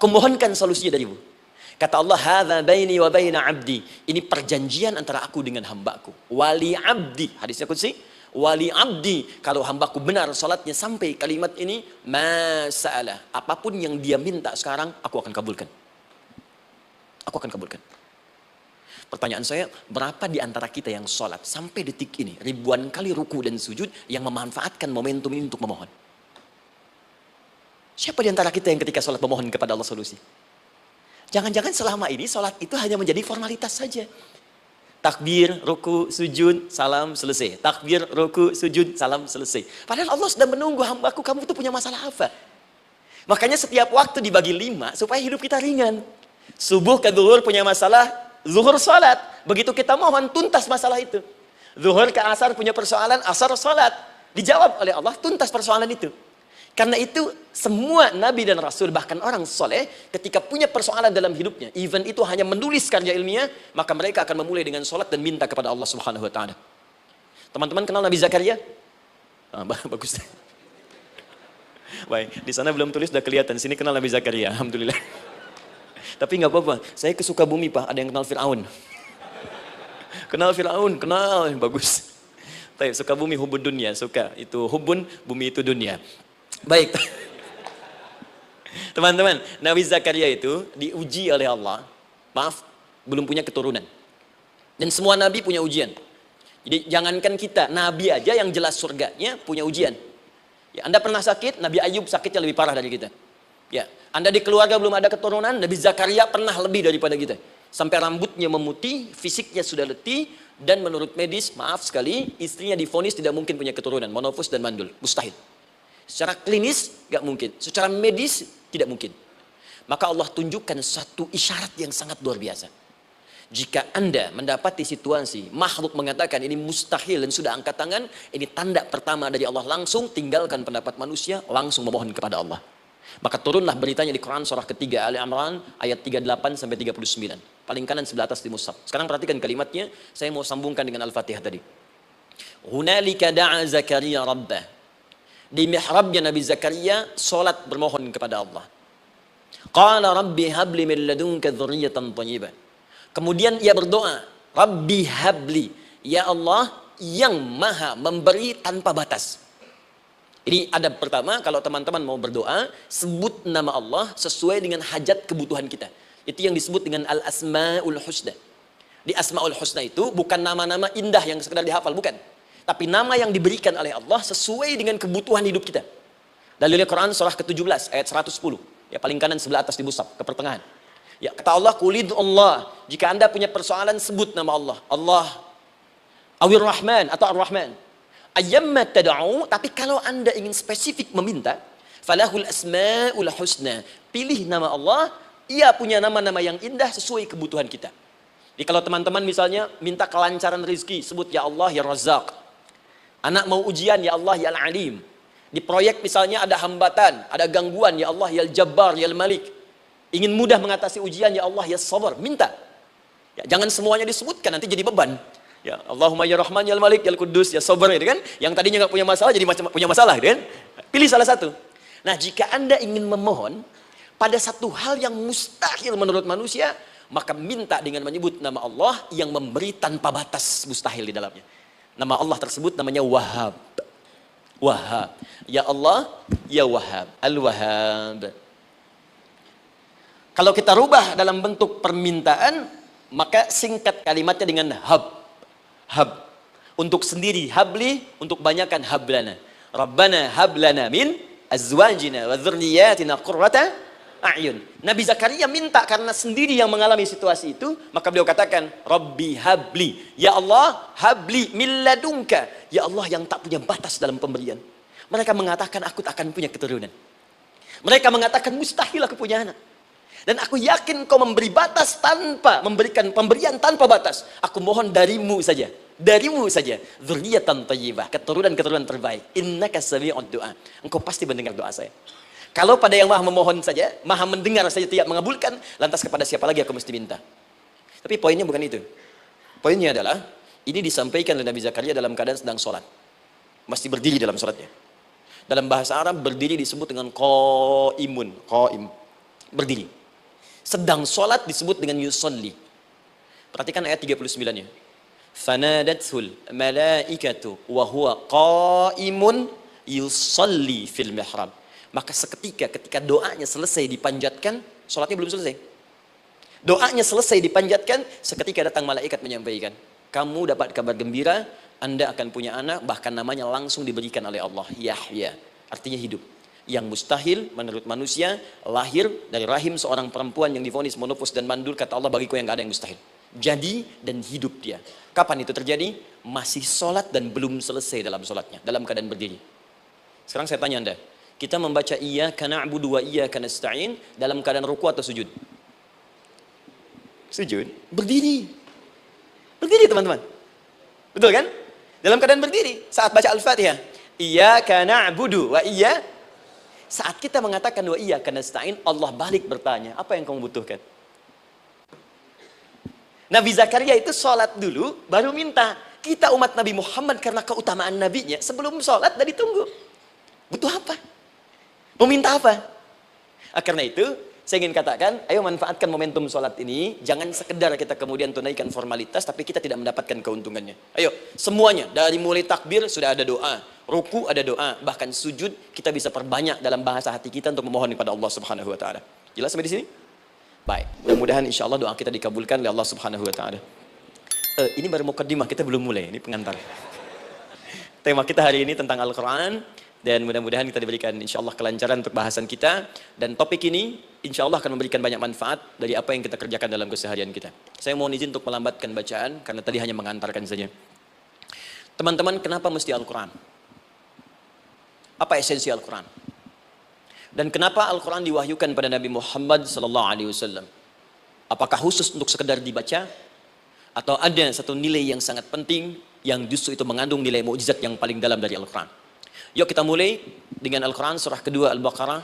Aku mohonkan solusinya darimu. Kata Allah, hadza baini wa baina abdi. Ini perjanjian antara aku dengan hambaku. Wali abdi, hadisnya qudsi. Wali abdi, kalau hambaku benar salatnya sampai kalimat ini, masa'alah, apapun yang dia minta sekarang, aku akan kabulkan. Aku akan kabulkan. Pertanyaan saya, berapa di antara kita yang salat sampai detik ini, ribuan kali ruku dan sujud, yang memanfaatkan momentum ini untuk memohon? Siapa di antara kita yang ketika salat memohon kepada Allah solusi? Jangan-jangan selama ini sholat itu hanya menjadi formalitas saja. Takbir, ruku, sujud, salam, selesai. Takbir, ruku, sujud, salam, selesai. Padahal Allah sudah menunggu hambaku, kamu itu punya masalah apa? Makanya setiap waktu dibagi 5 supaya hidup kita ringan. Subuh ke zuhur punya masalah, zuhur sholat. Begitu kita mohon, tuntas masalah itu. Zuhur ke asar punya persoalan, asar sholat. Dijawab oleh Allah, tuntas persoalan itu. Karena itu semua nabi dan rasul, bahkan orang soleh, ketika punya persoalan dalam hidupnya, even itu hanya menulis karya ilmiah, maka mereka akan memulai dengan sholat dan minta kepada Allah Subhanahu Wa Taala. Teman-teman kenal Nabi Zakaria? Bagus. Baik, di sana belum tulis, sudah kelihatan. Sini kenal Nabi Zakaria, alhamdulillah. Tapi nggak apa-apa. Saya ke Sukabumi, Pak. Ada yang kenal Fir'aun? Kenal Fir'aun, kenal, bagus. Tapi Sukabumi hubun dunia, suka itu hubun, bumi itu dunia. Baik, teman-teman, Nabi Zakaria itu diuji oleh Allah, maaf, belum punya keturunan. Dan semua nabi punya ujian. Jadi jangankan kita, nabi aja yang jelas surganya punya ujian. Ya, Anda pernah sakit, Nabi Ayub sakitnya lebih parah dari kita. Ya, Anda di keluarga belum ada keturunan, Nabi Zakaria pernah lebih daripada kita. Sampai rambutnya memutih, fisiknya sudah letih, dan menurut medis, maaf sekali, istrinya divonis tidak mungkin punya keturunan, monofus dan mandul, mustahil. Secara klinis gak mungkin, secara medis tidak mungkin. Maka Allah tunjukkan satu isyarat yang sangat luar biasa. Jika Anda mendapati situasi makhluk mengatakan ini mustahil dan sudah angkat tangan, ini tanda pertama dari Allah, langsung tinggalkan pendapat manusia, langsung memohon kepada Allah. Maka turunlah beritanya di Quran surah ketiga Ali Imran ayat 38 sampai 39. Paling kanan sebelah atas di mushaf. Sekarang perhatikan kalimatnya, saya mau sambungkan dengan Al-Fatihah tadi. Hunalika da'a Zakaria rabbah. Di mihrabnya Nabi Zakaria solat bermohon kepada Allah. Qala rabbi habli min ladunka dzurriyyatan thayyibah. Kemudian ia berdoa, Rabbi habli, ya Allah yang maha memberi tanpa batas. Ini adab pertama, kalau teman-teman mau berdoa, sebut nama Allah sesuai dengan hajat kebutuhan kita. Itu yang disebut dengan al-asma'ul husna. Di asma'ul husna itu bukan nama-nama indah yang sekedar dihafal, bukan. Tapi nama yang diberikan oleh Allah sesuai dengan kebutuhan hidup kita. Dalilnya Quran surah ke-17 ayat 110. Ya paling kanan sebelah atas di mushaf, ke pertengahan. Ya kata Allah, qulid Allah. Jika Anda punya persoalan, sebut nama Allah. Allah Awir Rahman atau Ar-Rahman. Ayyamma tad'u, tapi kalau Anda ingin spesifik meminta, falahul asmaul husna. Pilih nama Allah, ia punya nama-nama yang indah sesuai kebutuhan kita. Jadi kalau teman-teman misalnya minta kelancaran rezeki, sebut ya Allah ya Razzaq. Anak mau ujian, ya Allah ya Al-Alim. Di proyek misalnya ada hambatan, ada gangguan, ya Allah ya Al-Jabbar, ya Al-Malik. Ingin mudah mengatasi ujian, ya Allah ya Sabar, minta. Ya, jangan semuanya disebutkan, nanti jadi beban. Ya Allahumma ya Rahman, ya Al-Malik, ya Al-Quddus, ya Sabar, gitu kan? Yang tadinya nggak punya masalah, jadi punya masalah, gitu kan? Pilih salah satu. Nah, jika Anda ingin memohon pada satu hal yang mustahil menurut manusia, maka minta dengan menyebut nama Allah yang memberi tanpa batas, mustahil di dalamnya. Nama Allah tersebut namanya Wahhab. Wahhab. Ya Allah, ya Wahhab. Al-Wahhab. Kalau kita rubah dalam bentuk permintaan, maka singkat kalimatnya dengan hab. Hab. Untuk sendiri habli, untuk banyakkan hablana. Rabbana hablana min azwajina wa dzurriyyatina qurrata a'yun. Nabi Zakaria minta karena sendiri yang mengalami situasi itu, maka beliau katakan, Rabbi habli, ya Allah habli min ladunka, ya Allah yang tak punya batas dalam pemberian. Mereka mengatakan aku tak akan punya keturunan. Mereka mengatakan mustahil aku punya anak. Dan aku yakin kau memberi batas tanpa memberikan pemberian tanpa batas. Aku mohon darimu saja. Darimu saja. Dzurriyyatan thayyibah, keturunan-keturunan terbaik. Innaka sami'ud du'a. Engkau pasti mendengar doa saya. Kalau pada yang maha memohon saja, maha mendengar saja tidak mengabulkan, lantas kepada siapa lagi aku mesti minta? Tapi poinnya bukan itu. Poinnya adalah, ini disampaikan oleh Nabi Zakaria dalam keadaan sedang sholat. Masih berdiri dalam sholatnya. Dalam bahasa Arab, berdiri disebut dengan qa'imun. Qa'im. berdiri. Sedang sholat disebut dengan yusolli. Perhatikan ayat 39-nya. Fanadathul malaikatu wa huwa qaimun yusolli fil mihrab. Maka seketika ketika doanya selesai dipanjatkan, sholatnya belum selesai. Doanya selesai dipanjatkan, seketika datang malaikat menyampaikan, kamu dapat kabar gembira, Anda akan punya anak, bahkan namanya langsung diberikan oleh Allah, Yahya. Artinya hidup. Yang mustahil menurut manusia, lahir dari rahim seorang perempuan yang divonis monopos dan mandul, kata Allah, bagiku yang gak ada yang mustahil. Jadi dan hidup dia. Kapan itu terjadi? Masih sholat dan belum selesai dalam sholatnya, dalam keadaan berdiri. Sekarang saya tanya Anda, kita membaca iyyaka na'budu wa iyyaka nasta'in dalam keadaan ruku atau sujud? Sujud. Berdiri. Berdiri teman-teman. Betul kan? Dalam keadaan berdiri. Saat baca Al-Fatihah. Iyyaka na'budu wa iyyaka. Saat kita mengatakan wa iyyaka nasta'in, Allah balik bertanya, apa yang kamu butuhkan? Nabi Zakaria itu sholat dulu, baru minta. Kita umat Nabi Muhammad karena keutamaan nabinya, sebelum sholat dan ditunggu. Butuh apa? Mau minta apa? Karena itu, saya ingin katakan, ayo manfaatkan momentum sholat ini. Jangan sekedar kita kemudian tunaikan formalitas, tapi kita tidak mendapatkan keuntungannya. Ayo, semuanya. Dari mulai takbir, sudah ada doa. Ruku ada doa. Bahkan sujud, kita bisa perbanyak dalam bahasa hati kita untuk memohon kepada Allah Subhanahu Wa Taala. Jelas sampai di sini? Baik. Mudah-mudahan insya Allah doa kita dikabulkan oleh Allah Subhanahu Wa Taala. Ini baru mukaddimah, kita belum mulai. Ini pengantar. Tema kita hari ini tentang Al-Quran. Dan mudah-mudahan kita diberikan insya Allah kelancaran untuk bahasan kita. Dan topik ini insya Allah akan memberikan banyak manfaat dari apa yang kita kerjakan dalam keseharian kita. Saya mohon izin untuk melambatkan bacaan karena tadi hanya mengantarkan saja. Teman-teman, kenapa mesti Al-Quran? Apa esensi Al-Quran? Dan kenapa Al-Quran diwahyukan pada Nabi Muhammad SAW? Apakah khusus untuk sekedar dibaca? Atau ada satu nilai yang sangat penting yang justru itu mengandung nilai mukjizat yang paling dalam dari Al-Quran? Yuk kita mulai dengan Al-Quran surah kedua Al-Baqarah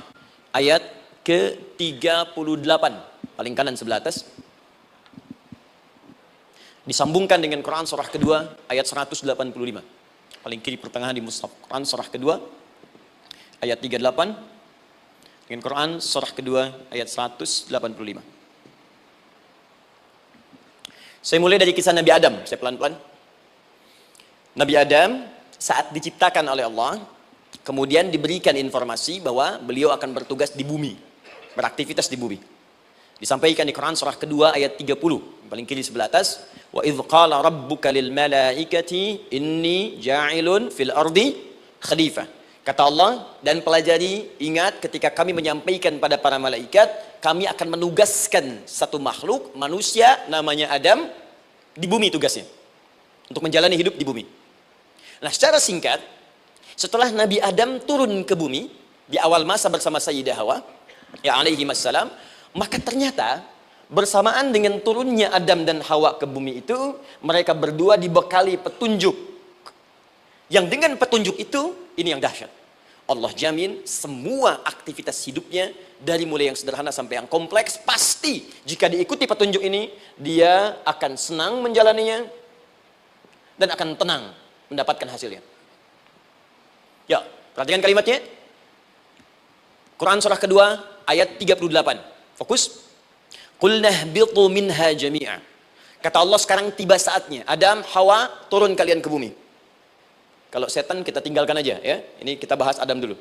ayat ke-38. Paling kanan sebelah atas. Disambungkan dengan Quran surah kedua ayat 185. Paling kiri pertengahan di mushaf Quran surah kedua ayat 38 dengan Quran surah kedua ayat 185. Saya mulai dari kisah Nabi Adam. Saya pelan-pelan. Nabi Adam saat diciptakan oleh Allah, kemudian diberikan informasi bahwa beliau akan bertugas di bumi, beraktivitas di bumi. Disampaikan di Quran surah kedua ayat 30, paling kiri sebelah atas. Wa idh qala rabbuka lil malaikati inni ja'ilun fil ardi khalifah. Kata Allah, dan pelajari, ingat ketika kami menyampaikan pada para malaikat, kami akan menugaskan satu makhluk, manusia, namanya Adam, di bumi tugasnya. Untuk menjalani hidup di bumi. Nah, secara singkat, setelah Nabi Adam turun ke bumi di awal masa bersama Sayyidah Hawa, ya alaihi wassalam, maka ternyata bersamaan dengan turunnya Adam dan Hawa ke bumi itu, mereka berdua dibekali petunjuk. Yang dengan petunjuk itu, ini yang dahsyat. Allah jamin semua aktivitas hidupnya dari mulai yang sederhana sampai yang kompleks, pasti jika diikuti petunjuk ini, dia akan senang menjalaninya dan akan tenang mendapatkan hasilnya. Ya, perhatikan kalimatnya. Quran surah kedua ayat 38. Fokus. Qul nahbitu minha jami'a. Kata Allah, sekarang tiba saatnya Adam, Hawa, turun kalian ke bumi. Kalau setan kita tinggalkan aja ya. Ini kita bahas Adam dulu.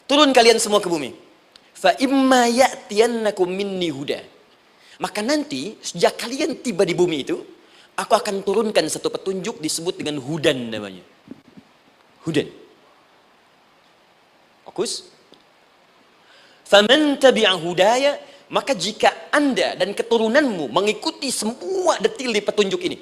Turun kalian semua ke bumi. Fa imma ya'tiyannakum minni huda. Maka nanti sejak kalian tiba di bumi itu, aku akan turunkan satu petunjuk disebut dengan hudan namanya. Hudan. Fokus. Faman tabi'a hudaya, maka jika Anda dan keturunanmu mengikuti semua detil di petunjuk ini,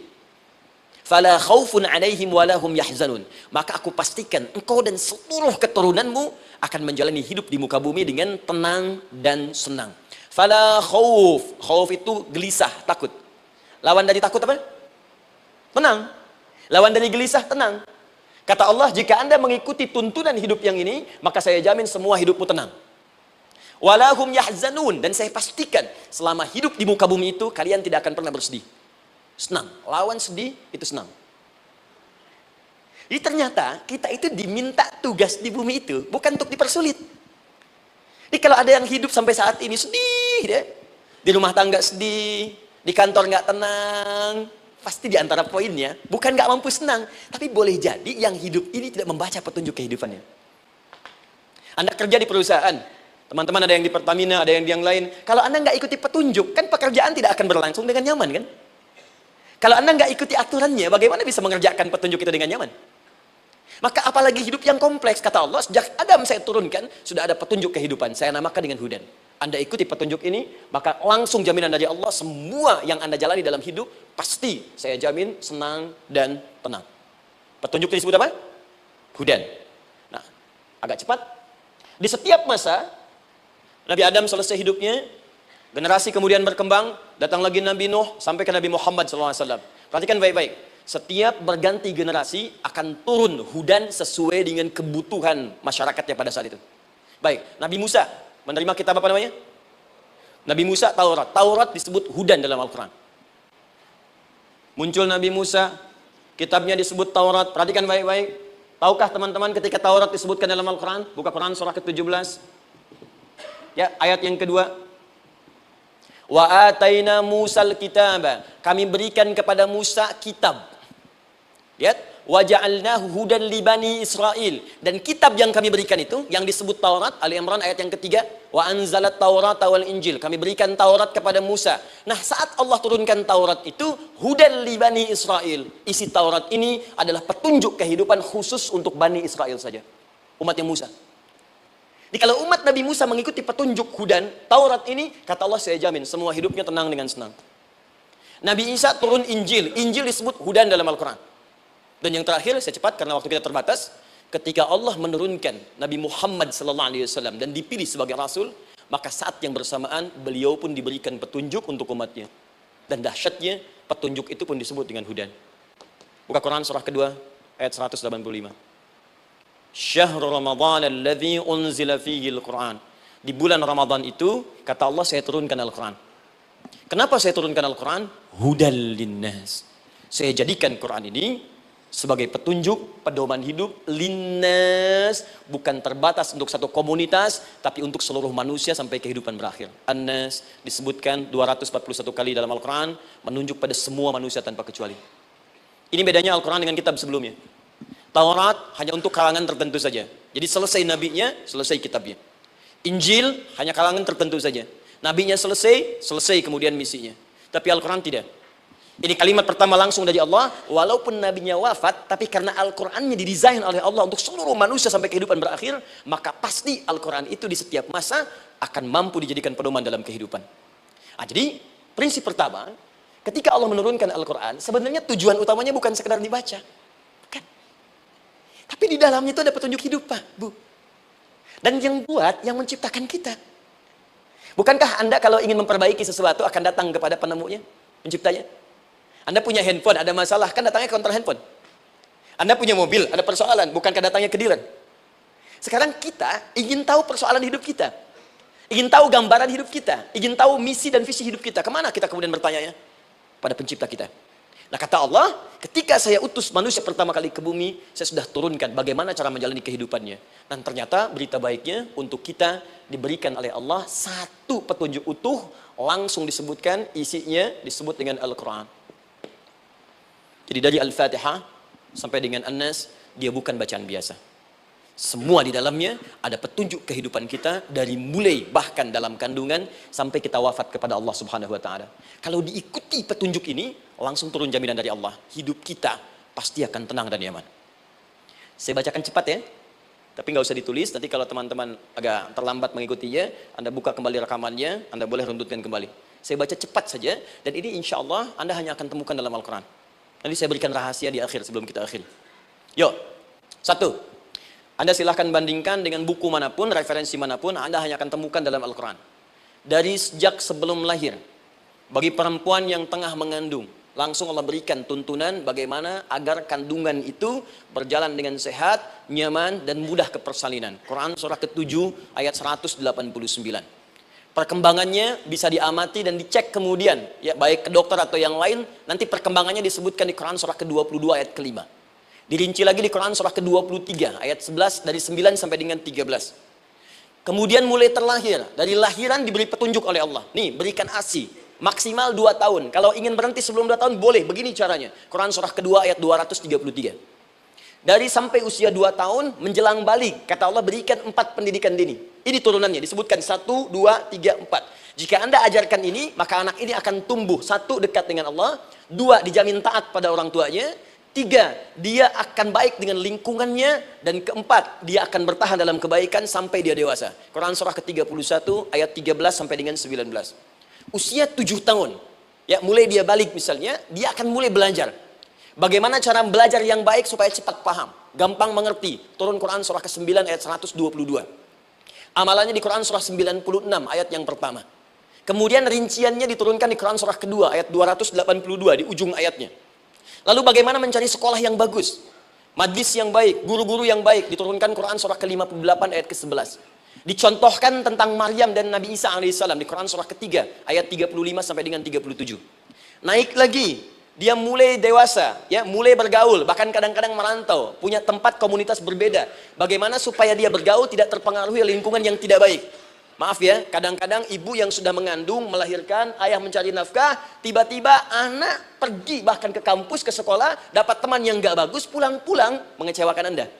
fala khaufun 'alaihim wa lahum yahzanun, maka aku pastikan engkau dan seluruh keturunanmu akan menjalani hidup di muka bumi dengan tenang dan senang. Fala khauf. Khauf itu gelisah, takut. Lawan dari takut apa? Tenang. Lawan dari gelisah, tenang. Kata Allah, jika Anda mengikuti tuntunan hidup yang ini, maka saya jamin semua hidupmu tenang. Walahum yahzanun, dan saya pastikan selama hidup di muka bumi itu kalian tidak akan pernah bersedih. Senang. Lawan sedih itu senang. Jadi ternyata kita itu diminta tugas di bumi itu bukan untuk dipersulit. Jadi kalau ada yang hidup sampai saat ini sedih sedih deh. Di rumah tangga sedih, di kantor nggak tenang. Pasti di antara poinnya, bukan nggak mampu senang, tapi boleh jadi yang hidup ini tidak membaca petunjuk kehidupannya. Anda kerja di perusahaan, teman-teman ada yang di Pertamina, ada yang di yang lain. Kalau Anda nggak ikuti petunjuk, kan pekerjaan tidak akan berlangsung dengan nyaman kan? Kalau Anda nggak ikuti aturannya, bagaimana bisa mengerjakan petunjuk itu dengan nyaman? Maka apalagi hidup yang kompleks, kata Allah, sejak Adam saya turunkan, sudah ada petunjuk kehidupan, saya namakan dengan hudan. Anda ikuti petunjuk ini, maka langsung jaminan dari Allah, semua yang Anda jalani dalam hidup, pasti saya jamin senang dan tenang. Petunjuk ini disebut apa? Hudan. Nah, agak cepat. Di setiap masa, Nabi Adam selesai hidupnya, generasi kemudian berkembang, datang lagi Nabi Nuh, sampai ke Nabi Muhammad SAW. Perhatikan baik-baik. Setiap berganti generasi akan turun hudan sesuai dengan kebutuhan masyarakatnya pada saat itu. Baik, Nabi Musa menerima kitab apa namanya? Nabi Musa Taurat. Taurat disebut hudan dalam Al-Quran. Muncul Nabi Musa, kitabnya disebut Taurat. Perhatikan baik-baik. Tahukah teman-teman ketika Taurat disebutkan dalam Al-Quran? Buka Quran surah ke-17. Ya, ayat yang kedua. Wa ataina Musal kitaba. Kami berikan kepada Musa kitab. Lihat, wa ja'alnahu hudan li bani Israil. Dan kitab yang kami berikan itu, yang disebut Taurat, Ali Imran ayat yang ketiga, wa anzalat Taurat wal Injil. Kami berikan Taurat kepada Musa. Nah, saat Allah turunkan Taurat itu, hudan li bani Israil. Isi Taurat ini adalah petunjuk kehidupan khusus untuk Bani Israel saja. Umatnya Musa. Jadi kalau umat Nabi Musa mengikuti petunjuk hudan, Taurat ini, kata Allah saya jamin, semua hidupnya tenang dengan senang. Nabi Isa turun Injil. Injil disebut hudan dalam Al-Quran. Dan yang terakhir, saya cepat karena waktu kita terbatas, ketika Allah menurunkan Nabi Muhammad SAW dan dipilih sebagai Rasul, maka saat yang bersamaan beliau pun diberikan petunjuk untuk umatnya. Dan dahsyatnya, petunjuk itu pun disebut dengan hudan. Buka Quran surah kedua, ayat 185. Syahrul Ramadan alladzi unzila fihi al-Quran. Di bulan Ramadan itu, kata Allah, saya turunkan Al-Quran. Kenapa saya turunkan Al-Quran? Hudal linnas. Saya jadikan Quran ini sebagai petunjuk, pedoman hidup, linnas, bukan terbatas untuk satu komunitas, tapi untuk seluruh manusia sampai kehidupan berakhir. An-Nas disebutkan 241 kali dalam Al-Quran, menunjuk pada semua manusia tanpa kecuali. Ini bedanya Al-Quran dengan kitab sebelumnya. Taurat hanya untuk kalangan tertentu saja. Jadi selesai nabinya, selesai kitabnya. Injil hanya kalangan tertentu saja. Nabinya selesai, selesai kemudian misinya. Tapi Al-Quran tidak. Ini kalimat pertama langsung dari Allah, walaupun nabinya wafat, tapi karena Al-Qurannya didesain oleh Allah untuk seluruh manusia sampai kehidupan berakhir, maka pasti Al-Quran itu di setiap masa akan mampu dijadikan pedoman dalam kehidupan. Nah, jadi prinsip pertama, ketika Allah menurunkan Al-Quran, sebenarnya tujuan utamanya bukan sekedar dibaca. Bukan. Tapi di dalamnya itu ada petunjuk hidup, Pak, Bu. Dan yang buat, yang menciptakan kita. Bukankah Anda kalau ingin memperbaiki sesuatu akan datang kepada penemunya, penciptanya? Anda punya handphone, ada masalah, kan datangnya ke counter handphone. Anda punya mobil, ada persoalan, bukankah datangnya ke dealer? Sekarang kita ingin tahu persoalan hidup kita. Ingin tahu gambaran hidup kita. Ingin tahu misi dan visi hidup kita. Kemana kita kemudian bertanya? Pada pencipta kita. Nah, kata Allah, ketika saya utus manusia pertama kali ke bumi, saya sudah turunkan bagaimana cara menjalani kehidupannya. Dan ternyata berita baiknya untuk kita diberikan oleh Allah satu petunjuk utuh, langsung disebutkan, isinya disebut dengan Al-Quran. Jadi dari Al-Fatihah sampai dengan An-Nas, dia bukan bacaan biasa. Semua di dalamnya ada petunjuk kehidupan kita dari mulai bahkan dalam kandungan sampai kita wafat kepada Allah Subhanahu wa taala. Kalau diikuti petunjuk ini, langsung turun jaminan dari Allah. Hidup kita pasti akan tenang dan nyaman. Saya bacakan cepat ya. Tapi nggak usah ditulis, nanti kalau teman-teman agak terlambat mengikutinya, Anda buka kembali rekamannya, Anda boleh runtutkan kembali. Saya baca cepat saja, dan ini insya Allah Anda hanya akan temukan dalam Al-Quran. Nanti saya berikan rahasia di akhir sebelum kita akhiri. Yuk, satu. Anda silahkan bandingkan dengan buku manapun, referensi manapun, Anda hanya akan temukan dalam Al-Quran. Dari sejak sebelum lahir, bagi perempuan yang tengah mengandung, langsung Allah berikan tuntunan bagaimana agar kandungan itu berjalan dengan sehat, nyaman, dan mudah ke persalinan. Quran surah ke-7 ayat 189. Perkembangannya bisa diamati dan dicek kemudian, ya baik ke dokter atau yang lain, nanti perkembangannya disebutkan di Quran surah ke-22 ayat ke-5. Dirinci lagi di Quran surah ke-23 ayat 11 dari 9 sampai dengan 13. Kemudian mulai terlahir. Dari lahiran diberi petunjuk oleh Allah. Nih, berikan ASI. Maksimal 2 tahun. Kalau ingin berhenti sebelum 2 tahun, boleh. Begini caranya. Quran surah kedua ayat 233. Dari sampai usia 2 tahun, menjelang balik. Kata Allah, berikan 4 pendidikan dini. Ini turunannya. Disebutkan 1, 2, 3, 4. Jika Anda ajarkan ini, maka anak ini akan tumbuh. 1, dekat dengan Allah. 2, dijamin taat pada orang tuanya. 3, dia akan baik dengan lingkungannya. Dan 4, dia akan bertahan dalam kebaikan sampai dia dewasa. Quran surah ke-31 ayat 13 sampai dengan 19. Usia 7 tahun, ya mulai dia balik misalnya, dia akan mulai belajar. Bagaimana cara belajar yang baik supaya cepat paham, gampang mengerti. Turun Quran surah ke-9 ayat 122. Amalannya di Quran surah 96 ayat yang pertama. Kemudian rinciannya diturunkan di Quran surah kedua ayat 282 di ujung ayatnya. Lalu bagaimana mencari sekolah yang bagus, majlis yang baik, guru-guru yang baik, diturunkan Quran surah ke-58 ayat ke-11. Dicontohkan tentang Maryam dan Nabi Isa alaihissalam di Quran surah ketiga ayat 35 sampai dengan 37. Naik lagi, dia mulai dewasa, ya, mulai bergaul, bahkan kadang-kadang merantau, punya tempat komunitas berbeda. Bagaimana supaya dia bergaul tidak terpengaruhi lingkungan yang tidak baik. Maaf ya, kadang-kadang ibu yang sudah mengandung, melahirkan, ayah mencari nafkah, tiba-tiba anak pergi bahkan ke kampus, ke sekolah, dapat teman yang gak bagus, pulang-pulang mengecewakan Anda.